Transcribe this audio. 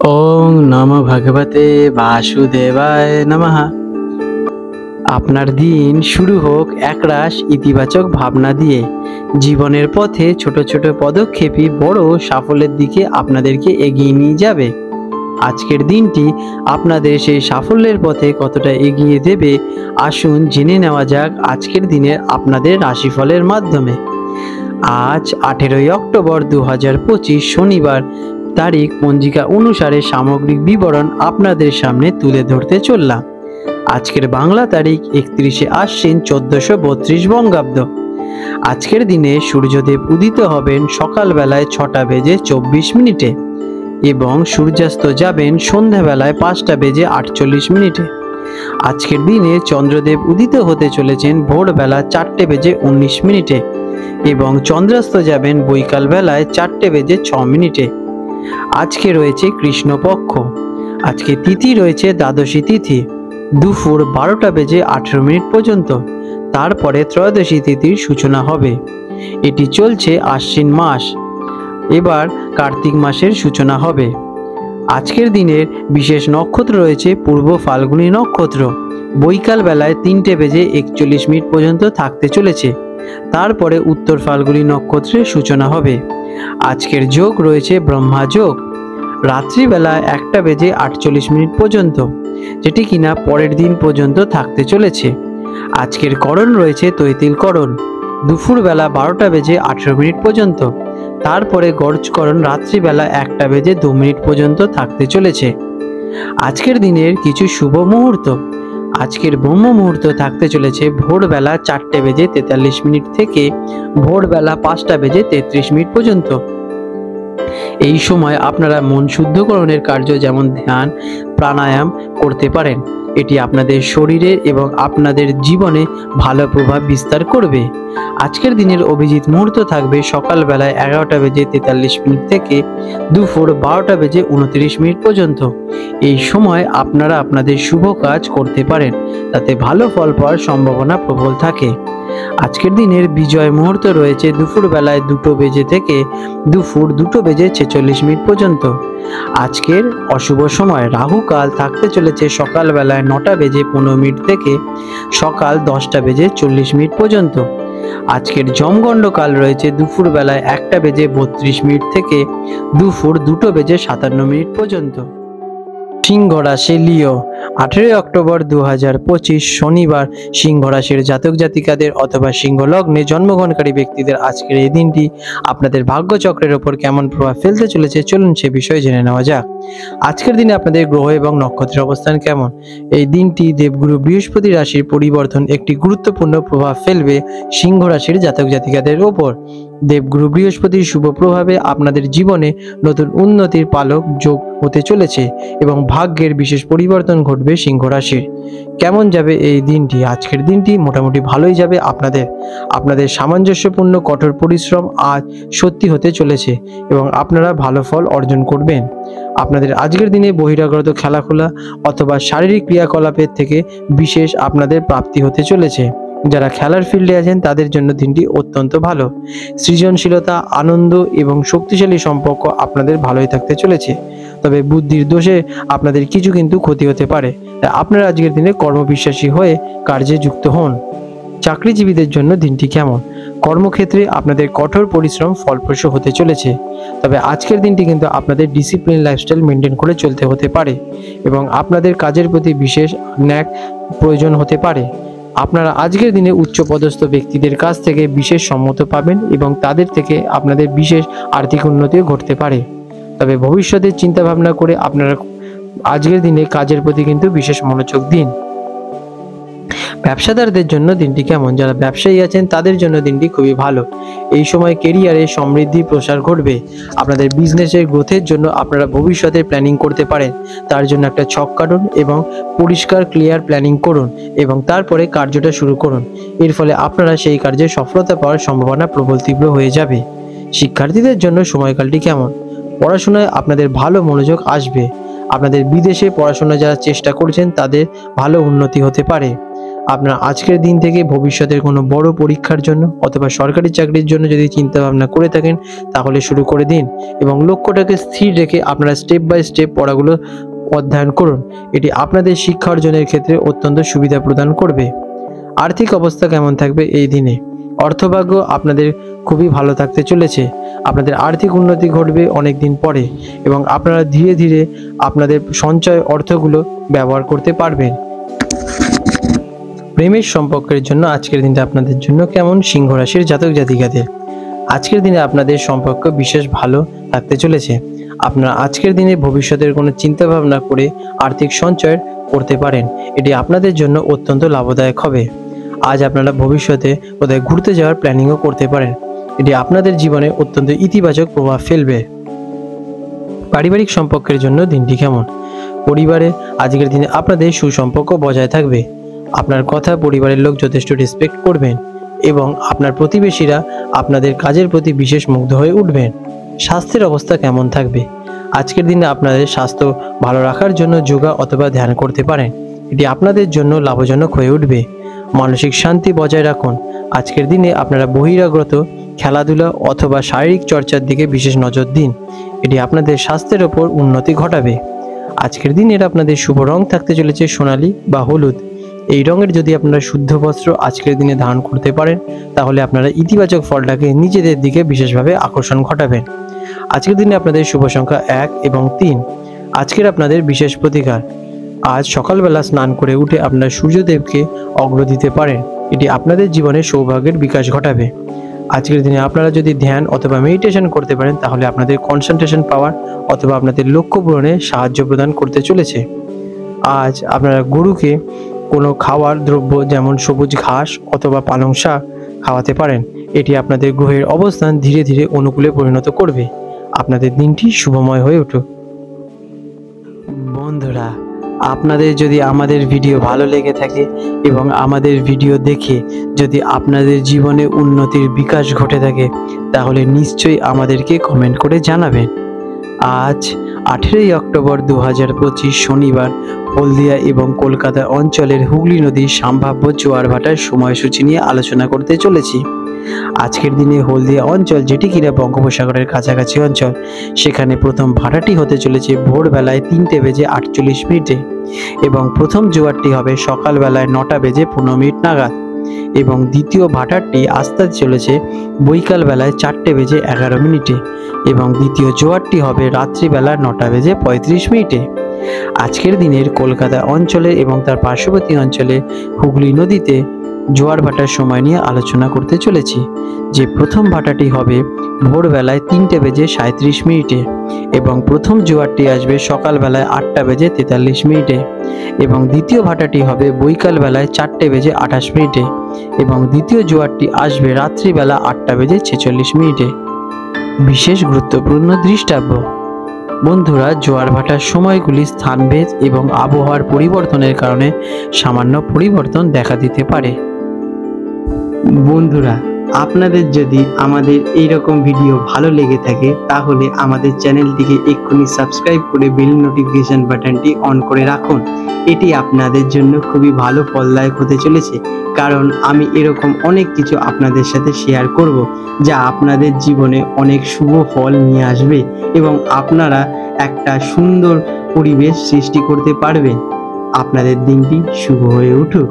ওং নমো ভগবতে বাসুদেবায় নমঃ। আপনার দিন শুরু হোক একরাশ ইতিবাচক ভাবনা দিয়ে। জীবনের পথে ছোট ছোট পদক্ষেপই বড় সাফল্যের দিকে আপনাদেরকে এগিয়ে নিয়ে যাবে। আজকের দিনটি আপনাদের সেই সাফল্যের পথে কতটা এগিয়ে দেবে, আসুন জেনে নেওয়া যাক আজকের দিনের আপনাদের রাশিফলের মাধ্যমে। আজ 18ই অক্টোবর 2025 শনিবার, তারিখ পঞ্জিকা অনুসারে সামগ্রিক বিবরণ আপনাদের সামনে তুলে ধরতে চললাম। আজকের বাংলা তারিখ 31শে আশ্বিন 1432 বঙ্গাব্দ। আজকের দিনে সূর্যদেব উদিত হবেন সকালবেলায় 6টা বেজে 24 মিনিটে এবং সূর্যাস্ত যাবেন সন্ধ্যাবেলায় 5টা বেজে 48 মিনিটে। আজকের দিনে চন্দ্রদেব উদিত হতে চলেছেন ভোরবেলা 4টে বেজে 19 মিনিটে এবং চন্দ্রাস্ত যাবেন বৈকাল বেলায় 4টে বেজে 6 মিনিটে। আজকে রয়েছে কৃষ্ণপক্ষ। আজকে তিথি রয়েছে দ্বাদশী তিথি, দুপুর 12টা বেজে 18 মিনিট পর্যন্ত। তারপরে ত্রয়োদশী তিথির সূচনা হবে। এটি চলছে আশ্বিন মাস। এবার কার্তিক মাসের সূচনা হবে। আজকের দিনের বিশেষ নক্ষত্র রয়েছে পূর্ব ফাল্গুনী নক্ষত্র, বৈকাল বেলায় 3টে বেজে 41 মিনিট পর্যন্ত থাকতে চলেছে। তারপরে উত্তর ফাল্গুনী নক্ষত্রের সূচনা হবে। আজকের যোগ রয়েছে ব্রহ্মা যোগ, রাত্রিবেলা 1টা বেজে 48 মিনিট পর্যন্ত, যেটি কিনা পরের দিন পর্যন্ত থাকতে চলেছে। আজকের করণ রয়েছে তৈতিল করণ, দুপুরবেলা 12টা বেজে 18 মিনিট পর্যন্ত। তারপরে গর্জকরণ রাত্রিবেলা 1টা বেজে 2 মিনিট পর্যন্ত থাকতে চলেছে। আজকের দিনের কিছু শুভ মুহূর্ত। আজকের ব্রহ্ম মুহূর্ত থাকতে চলেছে ভোরবেলা 4টে বেজে 43 মিনিট থেকে ভোরবেলা 5টা বেজে 33 মিনিট পর্যন্ত। এই সময় আপনারা মন শুদ্ধকরণের কার্য যেমন ধ্যান, প্রাণায়াম করতে পারেন। এটি আপনাদের শরীরে এবং আপনাদের জীবনে ভালো প্রভাব বিস্তার করবে। আজকের দিনের অভিজিৎ মুহূর্ত থাকবে সকালবেলায় 11টা বেজে 43 মিনিট থেকে দুপুর 12টা বেজে 29 মিনিট পর্যন্ত। এই সময় আপনারা আপনাদের শুভ কাজ করতে পারেন, তাতে ভালো ফল পাওয়ার সম্ভাবনা প্রবল থাকে। আজকের দিনের বিজয় মুহূর্ত রয়েছে দুপুরবেলায় 2টো বেজে থেকে দুপুর 2টো বেজে 46 মিনিট পর্যন্ত। আজকের অশুভ সময় রাহু কাল থাকতে চলেছে সকালবেলায় 9টা বেজে 15 মিনিট থেকে সকাল 10টা বেজে 40 মিনিট পর্যন্ত। আজকের যমগণ্ড কাল রয়েছে দুপুরবেলায় 1টা বেজে 32 মিনিট থেকে দুপুর 2টো বেজে 57 মিনিট পর্যন্ত। সিংহ রাশি লিও, 18ই অক্টোবর 2025 শনিবার, সিংহ রাশির জাতক জাতিকাদের অথবা সিংহ লগ্নে জন্মগ্রহণকারী ব্যক্তিদের আজকের এই দিনটি আপনাদের ভাগ্যচক্রের ওপর কেমন প্রভাব ফেলতে চলেছে, চলুন সে বিষয়ে জেনে নেওয়া যাক। আজকের দিনে আপনাদের গ্রহ এবং নক্ষত্রের অবস্থান কেমন। এই দিনটি দেবগুরু বৃহস্পতি রাশির পরিবর্তন একটি গুরুত্বপূর্ণ প্রভাব ফেলবে সিংহ রাশির জাতক জাতিকাদের ওপর। দেবগুরু বৃহস্পতির শুভ প্রভাবে আপনাদের জীবনে নতুন উন্নতির পালক যোগ হতে চলেছে এবং ভাগ্যের বিশেষ পরিবর্তন ঘটবে সিংহ রাশির। কেমন যাবে এই দিনটি? আজকের দিনটি মোটামুটি ভালোই যাবে। আপনাদের সামঞ্জস্যপূর্ণ কঠোর পরিশ্রম আজ সত্যি হতে চলেছে এবং আপনারা ভালো ফল অর্জন করবেন। আপনাদের আজকের দিনে বহিরাগত খেলাধুলা অথবা শারীরিক ক্রিয়াকলাপের থেকে বিশেষ আপনাদের প্রাপ্তি হতে চলেছে। যারা খেলার ফিল্ডে আছেন তাদের জন্য দিনটি অত্যন্ত ভালো। সৃজনশীলতা, আনন্দ এবং শক্তিশালী সম্পর্ক আপনাদের ভালোই থাকতে চলেছে। তবে বুদ্ধির দোষে আপনাদের কিছু কিন্তু ক্ষতি হতে পারে, তাই আপনারা আজকের দিনে কর্মবিশ্বাসী হয়ে কার্যে যুক্ত হন। চাকরিজীবীদের জন্য দিনটি কেমন? কর্মক্ষেত্রে আপনাদের কঠোর পরিশ্রম ফলপ্রসূ হতে চলেছে। তবে আজকের দিনটি কিন্তু আপনাদের ডিসিপ্লিন লাইফস্টাইল মেনটেন করে চলতে হতে পারে এবং আপনাদের কাজের প্রতি বিশেষ ন্যাক প্রয়োজন হতে পারে। আপনারা আজকের দিনে উচ্চপদস্থ ব্যক্তিদের কাছ থেকে বিশেষ সম্মত পাবেন এবং তাদের থেকে আপনাদের বিশেষ আর্থিক উন্নতিও ঘটতে পারে। তবে ভবিষ্যতের চিন্তা ভাবনা করে আপনারা আজকের দিনে কাজের প্রতি কিন্তু বিশেষ মনোযোগ দিন। ব্যবসাদারদের জন্য দিনটি কেমন? যারা ব্যবসায়ী আছেন তাদের জন্য দিনটি খুবই ভালো। এই সময় কেরিয়ারে সমৃদ্ধি প্রসার ঘটবে। আপনাদের বিজনেসের গ্রোথের জন্য আপনারা ভবিষ্যতের প্ল্যানিং করতে পারেন। তার জন্য একটা ছক কাটুন এবং পরিষ্কার ক্লিয়ার প্ল্যানিং করুন এবং তারপরে কার্যটা শুরু করুন। এর ফলে আপনারা সেই কার্যে সফলতা পাওয়ার সম্ভাবনা প্রবল তীব্র হয়ে যাবে। শিক্ষার্থীদের জন্য সময়কালটি কেমন? পড়াশোনায় আপনাদের ভালো মনোযোগ আসবে। আপনাদের বিদেশে পড়াশোনা যারা চেষ্টা করছেন তাদের ভালো উন্নতি হতে পারে। আপনার আজকের দিন থেকে ভবিষ্যতের কোনো বড় পরীক্ষার জন্য অথবা সরকারি চাকরির জন্য যদি চিন্তা ভাবনা করে থাকেন তাহলে শুরু করে দিন এবং লক্ষ্যটাকে স্থির রেখে আপনারা স্টেপ বাই স্টেপ পড়াগুলো অধ্যয়ন করুন। এটি আপনাদের শিক্ষা অর্জনের ক্ষেত্রে অত্যন্ত সুবিধা প্রদান করবে। আর্থিক অবস্থা কেমন থাকবে এই দিনে? অর্থভাগ্য আপনাদের খুবই ভালো থাকতে চলেছে। আপনাদের আর্থিক উন্নতি ঘটবে অনেক দিন পরে এবং আপনারা ধীরে ধীরে আপনাদের সঞ্চয় অর্থগুলো ব্যবহার করতে পারবেন। প্রেমের সম্পর্কের জন্য আজকের দিনটা আপনাদের জন্য কেমন? সিংহ রাশির জাতক জাতিকাদের আজকের দিনে আপনাদের সম্পর্ক বিশেষ ভালো থাকতে চলেছে। আপনারা আজকের দিনে ভবিষ্যতের কোনো চিন্তা ভাবনা করে আর্থিক সঞ্চয় করতে পারেন। এটি আপনাদের জন্য অত্যন্ত লাভদায়ক হবে। আজ আপনারা ভবিষ্যতে কোথায় ঘুরতে যাওয়ার প্ল্যানিংও করতে পারেন। এটি আপনাদের জীবনে অত্যন্ত ইতিবাচক প্রভাব ফেলবে। পারিবারিক সম্পর্কের জন্য দিনটি কেমন? পরিবারে আজকের দিনে আপনাদের সুসম্পর্ক বজায় থাকবে। আপনার কথা পরিবারের লোক যথেষ্ট রেসপেক্ট করবেন এবং আপনার প্রতিবেশীরা আপনাদের কাজের প্রতি বিশেষ মুগ্ধ হয়ে উঠবেন। স্বাস্থ্যের অবস্থা কেমন থাকবে? আজকের দিনে আপনাদের স্বাস্থ্য ভালো রাখার জন্য যোগা অথবা ধ্যান করতে পারেন। এটি আপনাদের জন্য লাভজনক হয়ে উঠবে। মানসিক শান্তি বজায় রাখুন। আজকের দিনে আপনারা বহিরাগত খেলাধুলা অথবা শারীরিক চর্চার দিকে বিশেষ নজর দিন। এটি আপনাদের স্বাস্থ্যের ওপর উন্নতি ঘটাবে। আজকের দিনের আপনাদের শুভ রং থাকতে চলেছে সোনালী বা হলুদ। এই রঙের যদি আপনারা শুদ্ধ বস্ত্র আজকের দিনে ধারণ করতে পারেন তাহলে আপনারা ইতিবাচক ফলটাকে নিজেদের দিকে বিশেষভাবে আকর্ষণ ঘটাবেন। আজকের দিনে আপনাদের শুভ সংখ্যা 1 এবং 3। আজকের আপনাদের বিশেষ প্রতিকার, আজ সকালবেলা স্নান করে উঠে আপনারা সূর্যদেবকে অর্ঘ্য দিতে পারেন। এটি আপনাদের জীবনে সৌভাগ্যের বিকাশ ঘটাবে। আজকের দিনে আপনারা যদি ধ্যান অথবা মেডিটেশন করতে পারেন তাহলে আপনাদের কনসেন্ট্রেশন পাওয়ার অথবা আপনাদের লক্ষ্য পূরণে সাহায্য প্রদান করতে চলেছে। আজ আপনারা গরুকে কোনো খাওয়ার দ্রব্য যেমন সবুজ ঘাস অথবা পালং শাক খাওয়াতে পারেন। এটি আপনাদের গ্রহের অবস্থান ধীরে ধীরে অনুকূলে পরিণত করবে। আপনাদের দিনটি শুভময় হয়ে উঠুক। বন্ধুরা, আপনাদের যদি আমাদের ভিডিও ভালো লেগে থাকে এবং আমাদের ভিডিও দেখে যদি আপনাদের জীবনে উন্নতির বিকাশ ঘটে থাকে তাহলে নিশ্চয়ই আমাদেরকে কমেন্ট করে জানাবেন। আজ 18 অক্টোবর 2025 শনিবার হলদিয়া এবং কলকাতা অঞ্চলের হুগলি নদীর সম্ভাব্য জোয়ার ভাটার সময়সূচি নিয়ে আলোচনা করতে চলেছি। আজকের দিনে হলদিয়া অঞ্চল, যেটি কিনা বঙ্গোপসাগরের কাছাকাছি অঞ্চল, সেখানে প্রথম ভাটাটি হতে চলেছে ভোরবেলায় 3:48 এবং প্রথম জোয়ারটি হবে সকালবেলায় 9:15 নাগাদ এবং দ্বিতীয় ভাটারটি আসতে চলেছে বৈকালবেলায় 4:11 এবং দ্বিতীয় জোয়ারটি হবে রাত্রিবেলা 9:35। আজকের দিনের কলকাতা অঞ্চলে এবং তার পার্শ্ববর্তী অঞ্চলে হুগলি নদীতে জোয়ার ভাটার সময় নিয়ে আলোচনা করতে চলেছি। যে প্রথম ভাটাটি হবে ভোরবেলায় 3:37 এবং প্রথম জোয়ারটি আসবে সকালবেলায় 8:43 এবং দ্বিতীয় ভাটাটি হবে বৈকালবেলায় 4:28 এবং দ্বিতীয় জোয়ারটি আসবে রাত্রিবেলা 8:46। বিশেষ গুরুত্বপূর্ণ দৃষ্টাব্য, বন্ধুরা, জোয়ার ভাটার সময়গুলি স্থানভেদ এবং আবহাওয়ার পরিবর্তনের কারণে সামান্য পরিবর্তন দেখা দিতে পারে। বন্ধুরা, আপনাদের যদি আমাদের এই রকম ভিডিও ভালো লেগে থাকে তাহলে আমাদের চ্যানেলটিকে এক্ষুনি সাবস্ক্রাইব করে বেল নোটিফিকেশন বাটনটি অন করে রাখুন। এটি আপনাদের জন্য খুবই ভালো ফলদায়ক হতে চলেছে, কারণ আমি এরকম অনেক কিছু আপনাদের সাথে শেয়ার করব যা আপনাদের জীবনে অনেক শুভ ফল নিয়ে আসবে এবং আপনারা একটা সুন্দর পরিবেশ সৃষ্টি করতে পারবেন। আপনাদের দিনটি শুভ হয়ে উঠুক।